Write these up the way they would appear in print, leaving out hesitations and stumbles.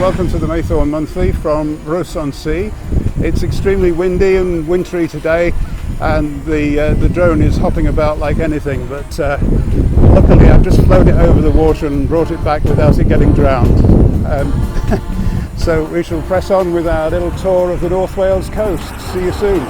Welcome to the Maythorn Monthly from Ross-on-Sea. It's extremely windy and wintry today, and the drone is hopping about like anything, but luckily I've just flown it over the water and brought it back without it getting drowned. So we shall press on with our little tour of the North Wales coast. See you soon.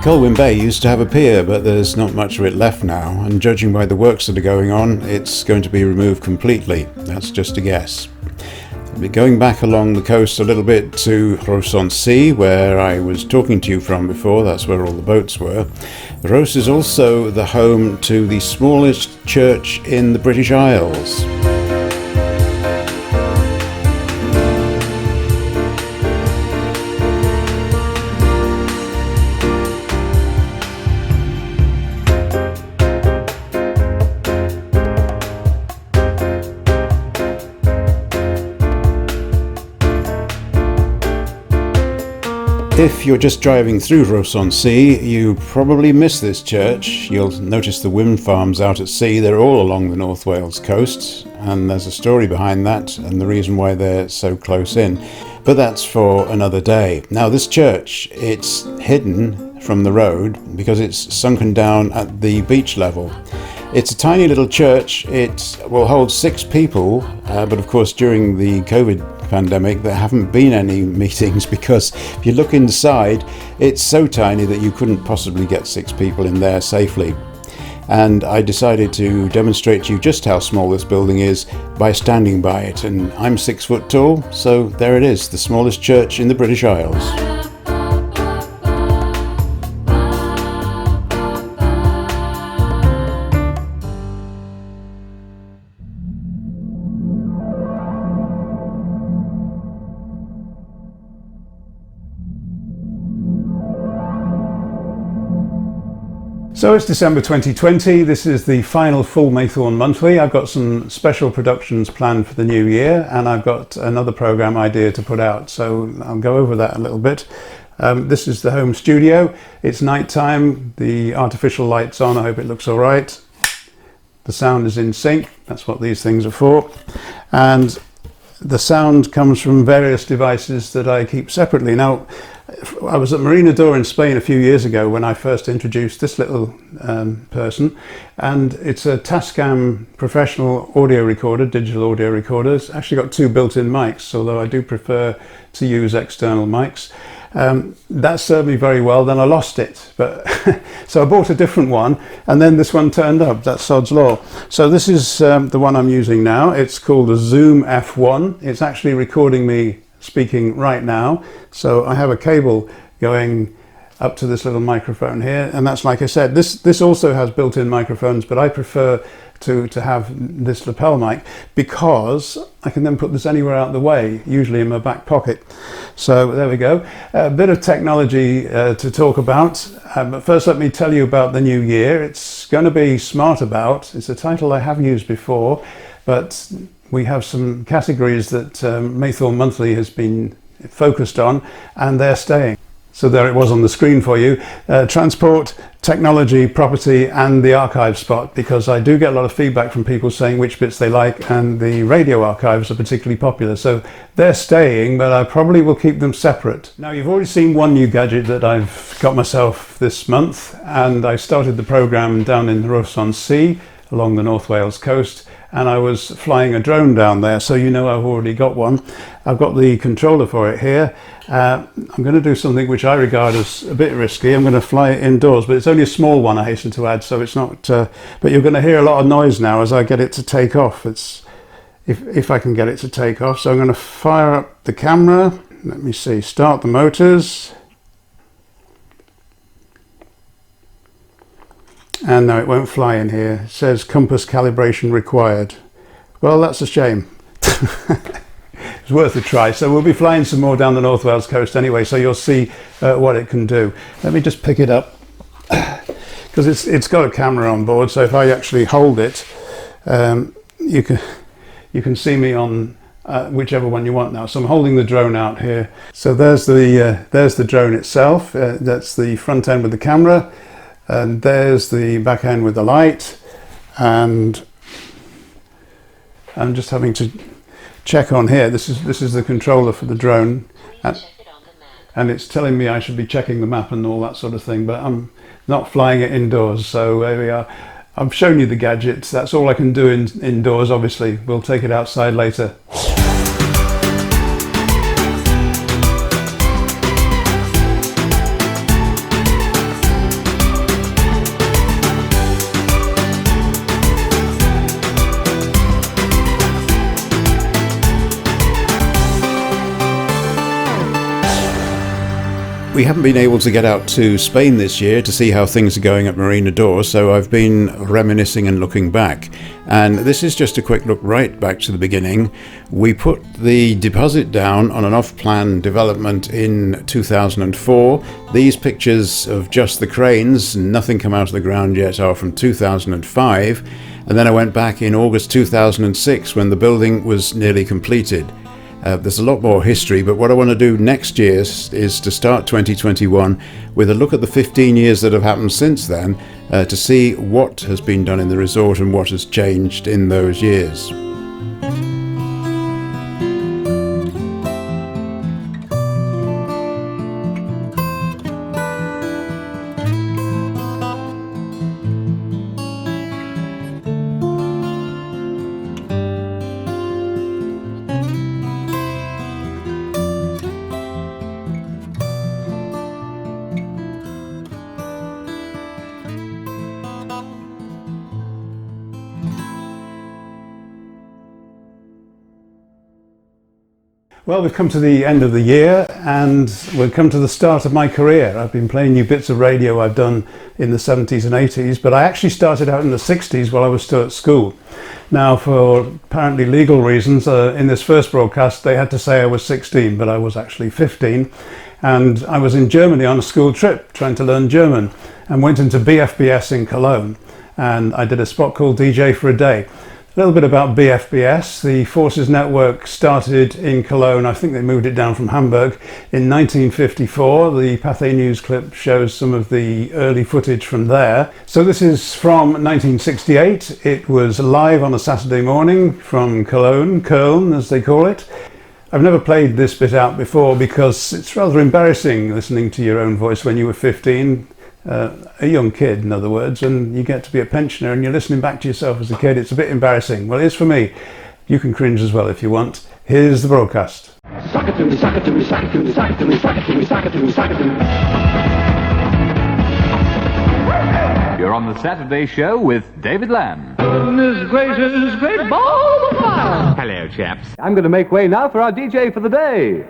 Colwyn Bay used to have a pier, but there's not much of it left now, and judging by the works that are going on, it's going to be removed completely. That's just a guess. I'll be going back along the coast a little bit to Ross-on-Sea, where I was talking to you from before. That's where all the boats were. Ross is also the home to the smallest church in the British Isles. If you're just driving through Ross-on-Sea, you probably miss this church. You'll notice the wind farms out at sea. They're all along the North Wales coast, and there's a story behind that and the reason why they're so close in. But that's for another day. Now, this church, it's hidden from the road because it's sunken down at the beach level. It's a tiny little church. It will hold 6 people, but of course during the COVID pandemic there haven't been any meetings, because if you look inside it's so tiny that you couldn't possibly get 6 people in there safely. And I decided to demonstrate to you just how small this building is by standing by it, and I'm 6 foot tall, so there it is, the smallest church in the British Isles. So it's December 2020, this is the final full Maythorn Monthly. I've got some special productions planned for the new year, and I've got another programme idea to put out, so I'll go over that a little bit. This is the home studio. It's night time, the artificial light's on, I hope it looks alright. The sound is in sync, that's what these things are for. And the sound comes from various devices that I keep separately. Now, I was at Marina d'Or in Spain a few years ago when I first introduced this little person, and it's a Tascam professional audio recorder, digital audio recorder. It's actually got 2 built-in mics, although I do prefer to use external mics. That served me very well, then I lost it, but so I bought a different one, and then this one turned up. That's sod's law. So this is the one I'm using now. It's called the Zoom F1. It's actually recording me speaking right now, so I have a cable going up to this little microphone here, and that's, like I said, this also has built-in microphones, but I prefer to have this lapel mic because I can then put this anywhere out the way, usually in my back pocket. So there we go, a bit of technology to talk about, but first let me tell you about the new year. It's going to be Smart About. It's a title I have used before, but we have some categories that Maythorn Monthly has been focused on, and they're staying. So there it was on the screen for you. Transport, technology, property, and the archive spot, because I do get a lot of feedback from people saying which bits they like, and the radio archives are particularly popular. So they're staying, but I probably will keep them separate. Now, you've already seen one new gadget that I've got myself this month, and I started the programme down in Ross-on-Sea along the North Wales coast, and I was flying a drone down there, so you know I've already got one. I've got the controller for it here. I'm going to do something which I regard as a bit risky. I'm going to fly it indoors, but it's only a small one, I hasten to add, so it's not, but you're going to hear a lot of noise now as I get it to take off. It's if I can get it to take off. So I'm going to fire up the camera. Let me see, start the motors. And no, it won't fly in here. It says compass calibration required. Well, that's a shame. It's worth a try. So we'll be flying some more down the North Wales coast anyway, so you'll see what it can do. Let me just pick it up, because it's got a camera on board, so if I actually hold it, you can see me on whichever one you want now. So I'm holding the drone out here. So there's the drone itself. That's the front end with the camera, and there's the back end with the light. And I'm just having to check on here. This is the controller for the drone, and it's telling me I should be checking the map and all that sort of thing, but I'm not flying it indoors. So there we are. I've shown you the gadgets. That's all I can do indoors. Obviously, we'll take it outside later. We haven't been able to get out to Spain this year to see how things are going at Marina d'Or, so I've been reminiscing and looking back. And this is just a quick look right back to the beginning. We put the deposit down on an off-plan development in 2004. These pictures of just the cranes, nothing come out of the ground yet, are from 2005. And then I went back in August 2006 when the building was nearly completed. There's a lot more history, but what I want to do next year is to start 2021 with a look at the 15 years that have happened since then, to see what has been done in the resort and what has changed in those years. Well, we've come to the end of the year and we've come to the start of my career. I've been playing you bits of radio I've done in the 70s and 80s, but I actually started out in the 60s while I was still at school. Now, for apparently legal reasons, in this first broadcast they had to say I was 16, but I was actually 15. And I was in Germany on a school trip trying to learn German and went into BFBS in Cologne. And I did a spot called DJ for a Day. A little bit about BFBS. The Forces Network started in Cologne. I think they moved it down from Hamburg in 1954. The Pathé News clip shows some of the early footage from there. So this is from 1968. It was live on a Saturday morning from Cologne, Köln as they call it. I've never played this bit out before because it's rather embarrassing listening to your own voice when you were 15. A young kid, in other words, and you get to be a pensioner and you're listening back to yourself as a kid. It's a bit embarrassing. Well, it is for me. You can cringe as well if you want. Here's the broadcast. Suck it to me, suck it to me, suck it to me, suck it to me, suck it to me, suck it to me, suck it to me. You're on the Saturday Show with David Lamb. Goodness gracious, great ball of fire. Hello, chaps. I'm going to make way now for our DJ for the day.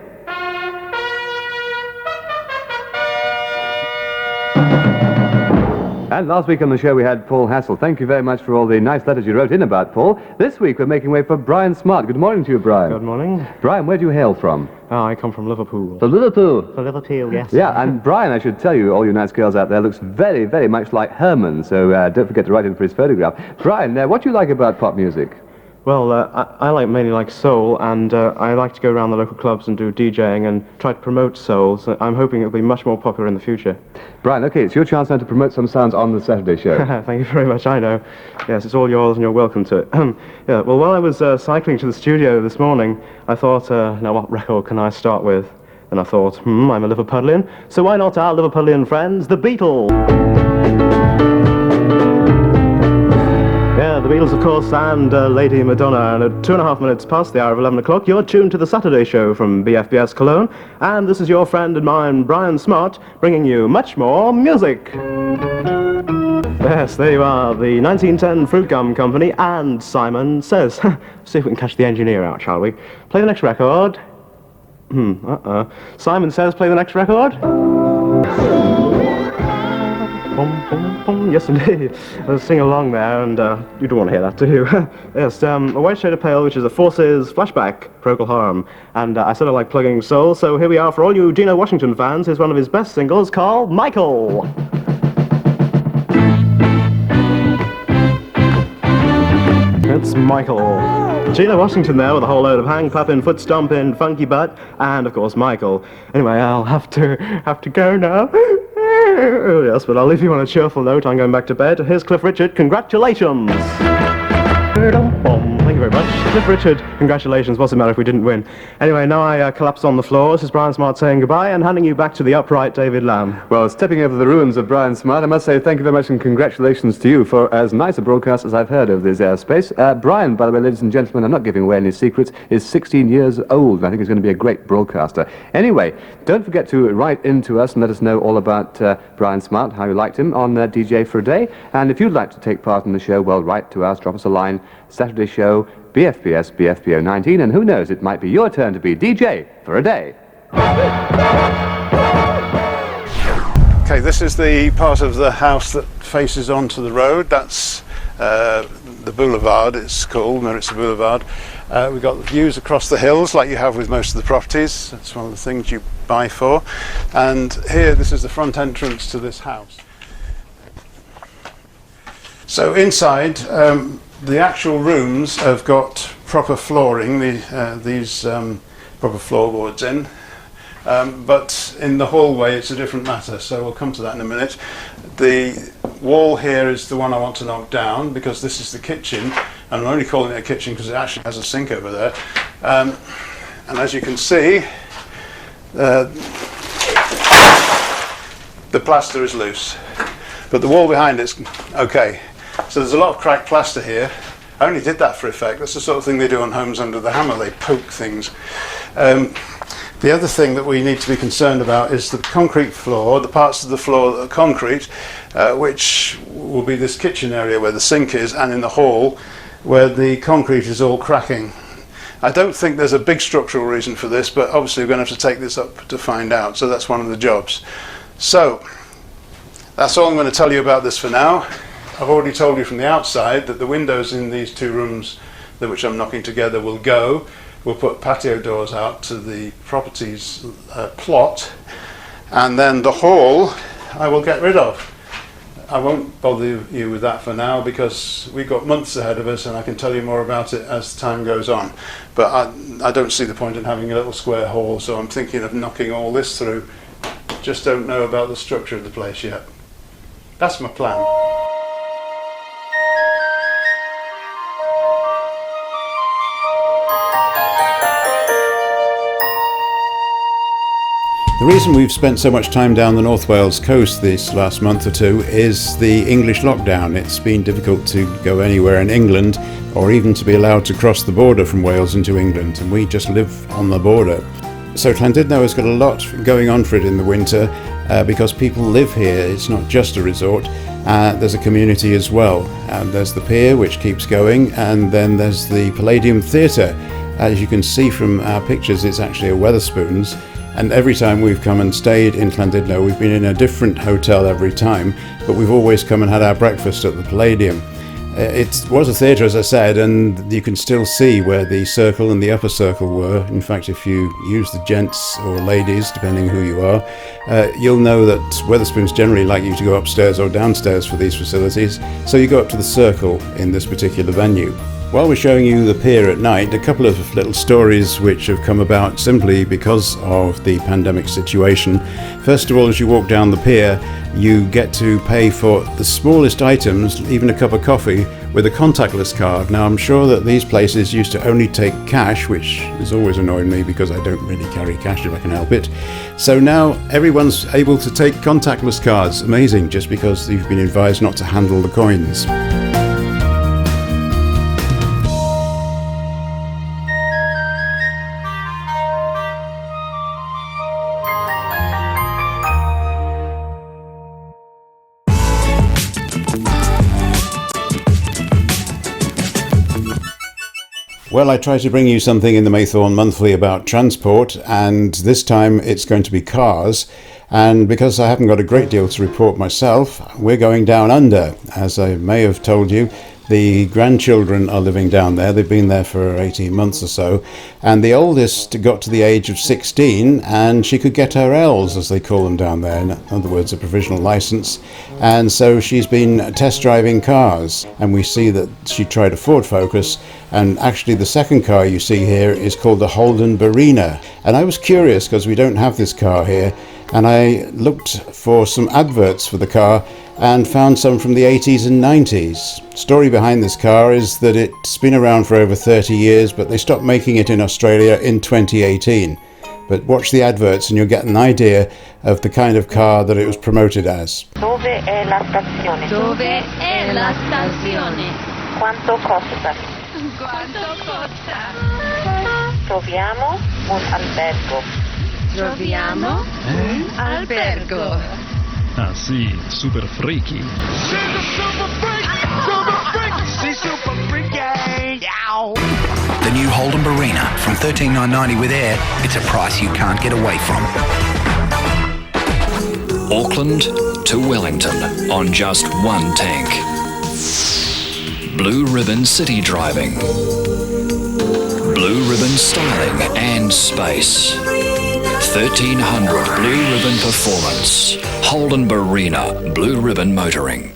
And last week on the show we had Paul Hassel. Thank you very much for all the nice letters you wrote in about Paul. This week we're making way for Brian Smart. Good morning to you, Brian. Good morning. Brian, where do you hail from? Oh, I come from Liverpool. From Liverpool. For Liverpool, yes. Yeah, and Brian, I should tell you, all you nice girls out there, looks very, very much like Herman, so don't forget to write in for his photograph. Brian, what do you like about pop music? Well, I mainly like soul, and I like to go around the local clubs and do DJing and try to promote soul, so I'm hoping it'll be much more popular in the future. Brian, okay, it's your chance now to promote some sounds on the Saturday show. Thank you very much, I know. Yes, it's all yours and you're welcome to it. Yeah, well, while I was cycling to the studio this morning, I thought, now what record can I start with? And I thought, I'm a Liverpudlian, so why not our Liverpudlian friends, the Beatles? Yeah, the Beatles, of course, and Lady Madonna. And at 2.5 minutes past the hour of 11 o'clock, you're tuned to the Saturday Show from BFBS Cologne. And this is your friend and mine, Brian Smart, bringing you much more music. Yes, there you are, the 1910 Fruit Gum Company and Simon Says. See if we can catch the engineer out, shall we? Play the next record. Simon Says, play the next record. Boom, boom, boom. Yes, indeed. Let's sing along there, and you don't want to hear that, do you? Yes, A White Shade of Pale, which is a Forces flashback, Procol Harum. And I sort of like plugging soul, so here we are for all you Dino Washington fans. Here's one of his best singles called Michael. It's Michael. Gina Washington there with a whole load of hang puffin, foot stomping, funky butt, and of course Michael. Anyway, I'll have to go now. Yes, but I'll leave you on a cheerful note. I'm going back to bed. Here's Cliff Richard. Congratulations. Thank you very much. Cliff Richard, congratulations. What's the matter if we didn't win? Anyway, now I collapse on the floor. This is Brian Smart saying goodbye and handing you back to the upright David Lamb. Well, stepping over the ruins of Brian Smart, I must say thank you very much and congratulations to you for as nice a broadcast as I've heard of this airspace. Brian, by the way, ladies and gentlemen, I'm not giving away any secrets, is 16 years old, and I think he's going to be a great broadcaster. Anyway, don't forget to write in to us and let us know all about Brian Smart, how you liked him on DJ for a Day. And if you'd like to take part in the show, well, write to us, drop us a line, Saturday show, BFPS, BFPO 19, and who knows, it might be your turn to be DJ for a day. Okay, this is the part of the house that faces onto the road. That's the boulevard, it's called, Meritza Boulevard. We've got views across the hills like you have with most of the properties. That's one of the things you buy for. And here, this is the front entrance to this house. So inside, the actual rooms have got proper flooring, these proper floorboards in, but in the hallway it's a different matter, so we'll come to that in a minute. The wall here is the one I want to knock down because this is the kitchen, and I'm only calling it a kitchen because it actually has a sink over there. And as you can see, the plaster is loose, but the wall behind it's okay. So there's a lot of cracked plaster here. I only did that for effect. That's the sort of thing they do on Homes Under the Hammer. They poke things. The other thing that we need to be concerned about is the concrete floor, the parts of the floor that are concrete, which will be this kitchen area where the sink is, and in the hall where the concrete is all cracking. I don't think there's a big structural reason for this, but obviously we're going to have to take this up to find out. So that's one of the jobs. So that's all I'm going to tell you about this for now. I've already told you from the outside that the windows in these two rooms, which I'm knocking together, will go. We'll put patio doors out to the property's plot, and then the hall I will get rid of. I won't bother you with that for now because we've got months ahead of us, and I can tell you more about it as time goes on. But I don't see the point in having a little square hall, so I'm thinking of knocking all this through. Just don't know about the structure of the place yet. That's my plan. The reason we've spent so much time down the North Wales coast this last month or two is the English lockdown. It's been difficult to go anywhere in England or even to be allowed to cross the border from Wales into England, and we just live on the border. So Llandudno has got a lot going on for it in the winter because people live here. It's not just a resort. There's a community as well. And there's the pier, which keeps going, and then there's the Palladium Theatre. As you can see from our pictures, it's actually a Wetherspoons. And every time we've come and stayed in Llandudno, we've been in a different hotel every time, but we've always come and had our breakfast at the Palladium. It was a theatre, as I said, and you can still see where the circle and the upper circle were. In fact, if you use the gents or ladies, depending who you are, you'll know that Wetherspoons generally like you to go upstairs or downstairs for these facilities, so you go up to the circle in this particular venue. While we're showing you the pier at night, a couple of little stories which have come about simply because of the pandemic situation. First of all, as you walk down the pier, you get to pay for the smallest items, even a cup of coffee, with a contactless card. Now, I'm sure that these places used to only take cash, which has always annoyed me because I don't really carry cash if I can help it. So now everyone's able to take contactless cards. Amazing, just because you've been advised not to handle the coins. Well, I try to bring you something in the Maythorn Monthly about transport, and this time it's going to be cars. And because I haven't got a great deal to report myself, we're going down under. As I may have told you, the grandchildren are living down there. They've been there for 18 months or so. And the oldest got to the age of 16 and she could get her L's, as they call them down there. In other words, a provisional license. And so she's been test driving cars. And we see that she tried a Ford Focus And actually the second car you see here is called the Holden Barina. And I was curious because we don't have this car here, and I looked for some adverts for the car and found some from the 80s and 90s. Story behind this car is that it's been around for over 30 years, but they stopped making it in Australia in 2018. But watch the adverts and you'll get an idea of the kind of car that it was promoted as. Dove è la stazione? Dove è la stazione? Quanto costa? Quanto costa? Troviamo un albergo. Troviamo un albergo. Ah sì, super freaky. The new Holden Barina from $13,990 with air. It's a price you can't get away from. Auckland to Wellington on just one tank. Blue Ribbon City Driving. Blue Ribbon Styling and Space. 1300 Blue Ribbon Performance. Holden Barina Blue Ribbon Motoring.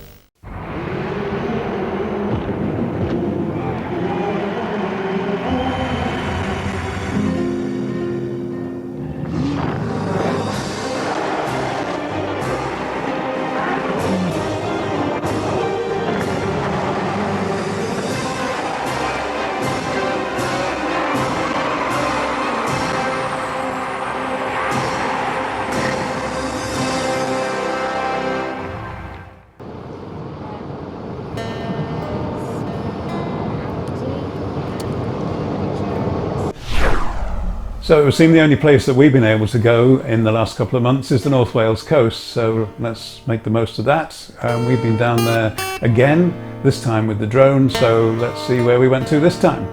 So it would seem the only place that we've been able to go in the last couple of months is the North Wales coast, so let's make the most of that. We've been down there again, this time with the drone, so let's see where we went to this time.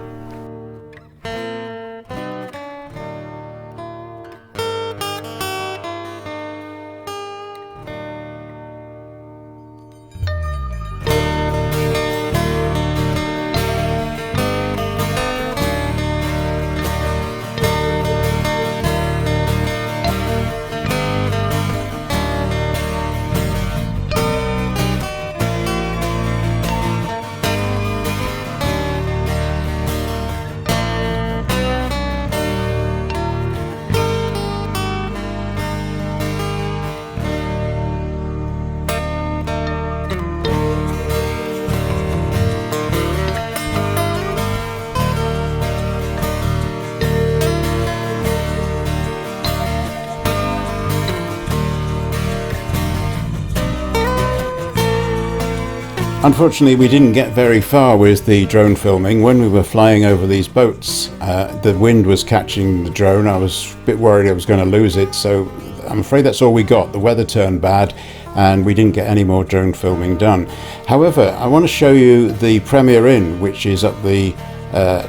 Unfortunately, we didn't get very far with the drone filming. When we were flying over these boats, the wind was catching the drone. I was a bit worried I was going to lose it, so I'm afraid that's all we got. The weather turned bad and we didn't get any more drone filming done. However, I want to show you the Premier Inn, which is up the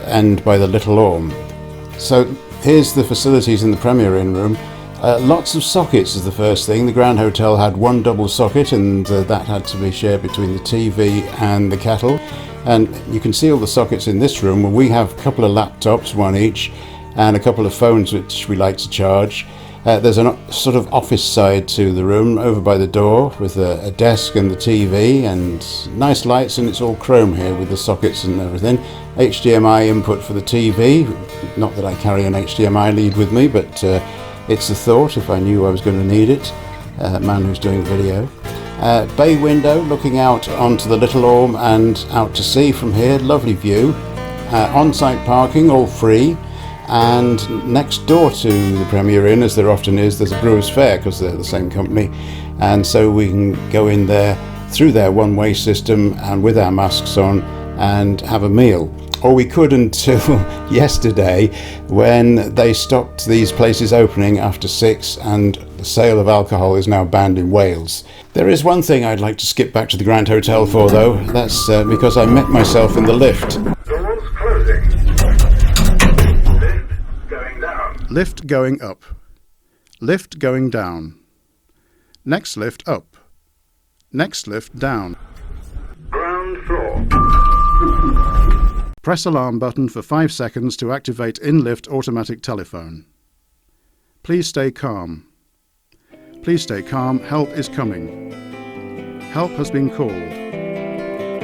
end by the Little Orme. So here's the facilities in the Premier Inn room. Lots of sockets is the first thing. The Grand Hotel had one double socket, and that had to be shared between the TV and the kettle. And you can see all the sockets in this room. We have a couple of laptops, one each, and a couple of phones which we like to charge. There's a sort of office side to the room over by the door with a desk and the TV and nice lights, and it's all chrome here with the sockets and everything. HDMI input for the TV. Not that I carry an HDMI lead with me, but it's a thought if I knew I was going to need it. Man who's doing video. Bay window looking out onto the Little Orme and out to sea from here. Lovely view. On-site parking, all free. And next door to the Premier Inn, as there often is, there's a Brewers Fayre because they're the same company. And so we can go in there through their one-way system and with our masks on and have a meal. Or we could until yesterday, when they stopped these places opening after 6 and the sale of alcohol is now banned in Wales. There is one thing I'd like to skip back to the Grand Hotel for though. That's because I met myself in the lift. Doors closing. Lift going down. Lift going up. Lift going down. Next lift up. Next lift down. Ground floor. Press alarm button for 5 seconds to activate in-lift automatic telephone. Please stay calm. Please stay calm. Help is coming. Help has been called.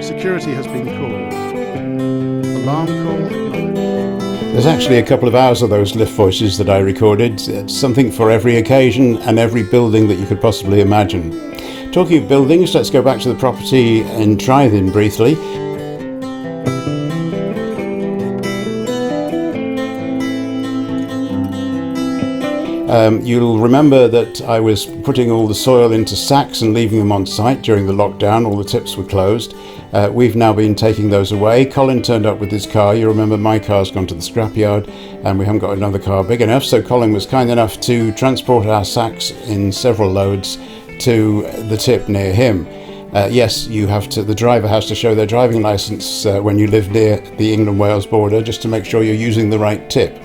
Security has been called. Alarm call acknowledged. There's actually a couple of hours of those lift voices that I recorded. It's something for every occasion and every building that you could possibly imagine. Talking of buildings, let's go back to the property in Trythin briefly. You'll remember that I was putting all the soil into sacks and leaving them on site during the lockdown. All the tips were closed. We've now been taking those away. Colin turned up with his car. You remember my car's gone to the scrapyard and we haven't got another car big enough. So Colin was kind enough to transport our sacks in several loads to the tip near him. Yes, the driver has to show their driving licence when you live near the England-Wales border, just to make sure you're using the right tip.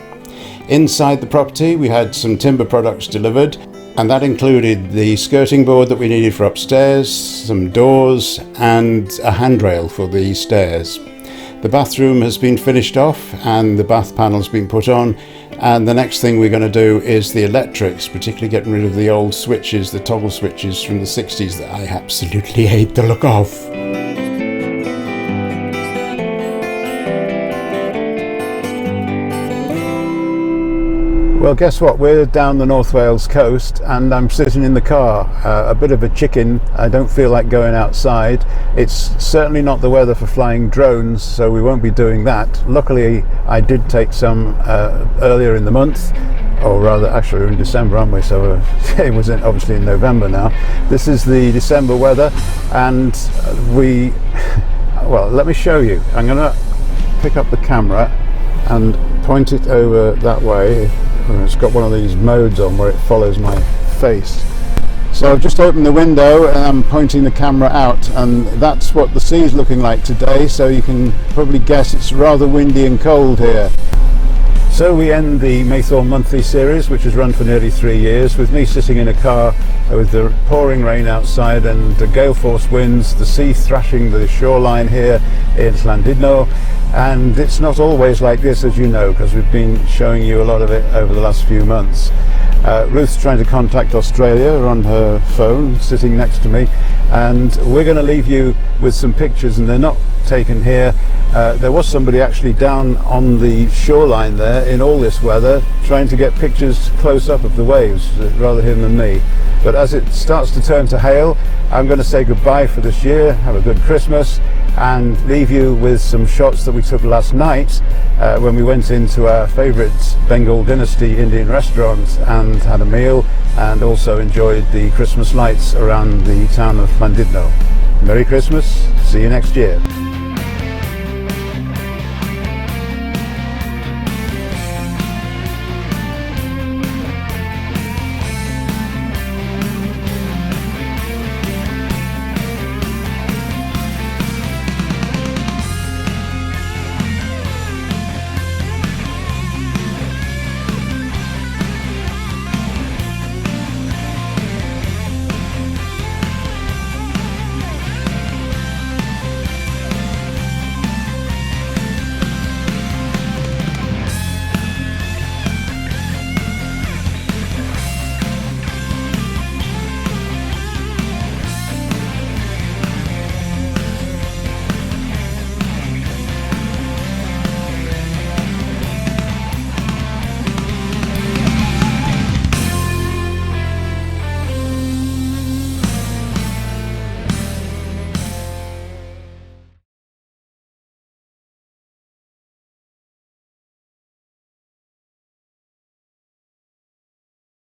Inside the property we had some timber products delivered, and that included the skirting board that we needed for upstairs, some doors and a handrail for the stairs. The bathroom has been finished off and the bath panel's been put on, and the next thing we're going to do is the electrics, particularly getting rid of the old switches, the toggle switches from the 60s that I absolutely hate the look of. Well, guess what? We're down the North Wales coast and I'm sitting in the car, a bit of a chicken. I don't feel like going outside. It's certainly not the weather for flying drones, so we won't be doing that. Luckily, I did take some earlier in the month, or rather, actually we're in December, aren't we? So it was obviously in November now. This is the December weather, and well, let me show you. I'm going to pick up the camera and point it over that way. It's got one of these modes on where it follows my face. So I've just opened the window and I'm pointing the camera out, and that's what the sea is looking like today, so you can probably guess it's rather windy and cold here. So we end the Maythorn monthly series, which has run for nearly 3 years, with me sitting in a car with the pouring rain outside and the gale force winds, the sea thrashing the shoreline here in Llandudno. And it's not always like this, as you know, because we've been showing you a lot of it over the last few months. Ruth's trying to contact Australia on her phone, sitting next to me, and we're going to leave you with some pictures, and they're not taken here. There was somebody actually down on the shoreline there in all this weather trying to get pictures close up of the waves, rather him than me. But as it starts to turn to hail, I'm going to say goodbye for this year, have a good Christmas, and leave you with some shots that we took last night when we went into our favourite Bengal Dynasty Indian restaurant and had a meal, and also enjoyed the Christmas lights around the town of Llandudno. Merry Christmas, see you next year.